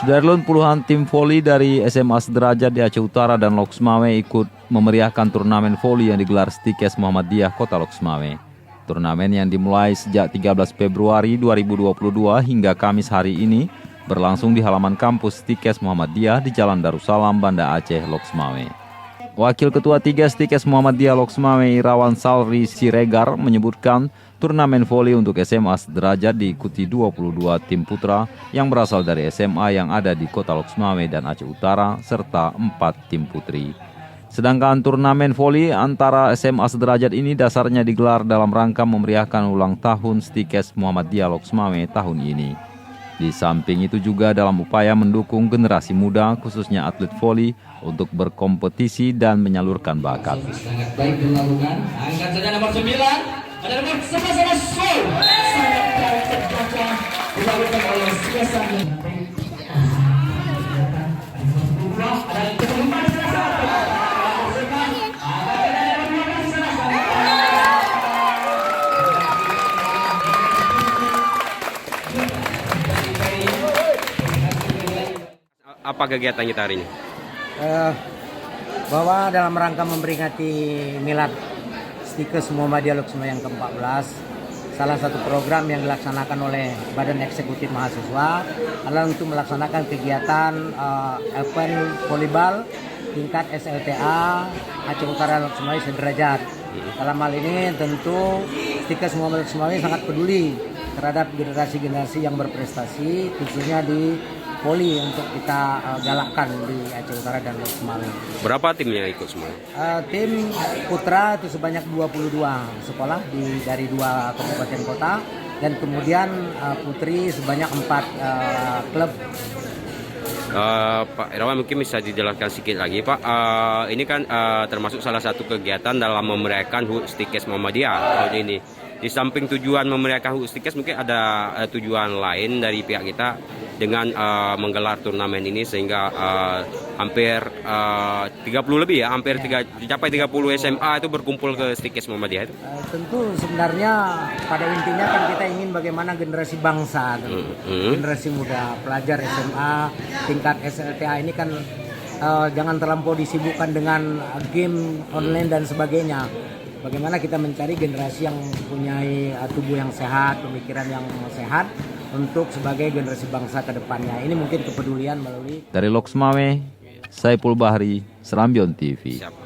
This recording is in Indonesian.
Sudarlun, puluhan tim voli dari SMA Sederajat di Aceh Utara dan Loksmawe ikut memeriahkan turnamen voli yang digelar Stikes Muhammadiyah Kota Loksmawe. Turnamen yang dimulai sejak 13 Februari 2022 hingga Kamis hari ini berlangsung di halaman kampus Stikes Muhammadiyah di Jalan Darussalam, Banda Aceh, Loksmawe. Wakil Ketua 3 Stikes Muhammadiyah Loksmawe, Irawan Salri Siregar, menyebutkan turnamen voli untuk SMA Sederajat diikuti 22 tim putra yang berasal dari SMA yang ada di Kota Loksmawe dan Aceh Utara, serta 4 tim putri. Sedangkan turnamen voli antara SMA Sederajat ini dasarnya digelar dalam rangka memeriahkan ulang tahun Stikes Muhammadiyah Loksmawe tahun ini. Di samping itu juga dalam upaya mendukung generasi muda, khususnya atlet voli, untuk berkompetisi dan menyalurkan bakat. Sangat baik dilakukan. Angkat saja nomor 9. Ada nomor 11 Sol. Sangat baik terjaga dilakukan oleh Siasan. Ada keempat Apa kegiatan kita hari ini? Bahwa dalam rangka memperingati Milad Stikes Muhammadiyah Loksmawe yang ke-14, salah satu program yang dilaksanakan oleh Badan Eksekutif Mahasiswa adalah untuk melaksanakan kegiatan event volleyball tingkat SLTA Aceh Utara Loksmawe Sederajat. Dalam hal ini tentu Stikes Muhammadiyah Loksmawe sangat peduli terhadap generasi-generasi yang berprestasi, khususnya di voli untuk kita galakkan di Aceh Utara dan Loksmawe. Berapa tim yang ikut semua? Tim putra itu sebanyak 22 sekolah dari 2 kabupaten kota, dan kemudian putri sebanyak 4 klub. Pak Irawan, mungkin bisa dijelaskan sedikit lagi, Pak. Ini kan termasuk salah satu kegiatan dalam memeriahkan HUT Stikes Muhammadiyah tahun ini. Di samping tujuan memeriahkan HUT Stikes, mungkin ada tujuan lain dari pihak kita dengan menggelar turnamen ini, sehingga hampir 30 lebih ya, hampir mencapai 30 SMA itu berkumpul ke Stikes Muhammadiyah itu. Tentu sebenarnya pada intinya kan kita ingin bagaimana generasi bangsa, generasi muda, pelajar SMA tingkat SLTA ini kan jangan terlampau disibukkan dengan game online dan sebagainya. Bagaimana kita mencari generasi yang mempunyai tubuh yang sehat, pemikiran yang sehat untuk sebagai generasi bangsa ke depannya. Ini mungkin kepedulian melalui. Dari Loksmawe, Saipul Bahri, Serambion TV. Siap.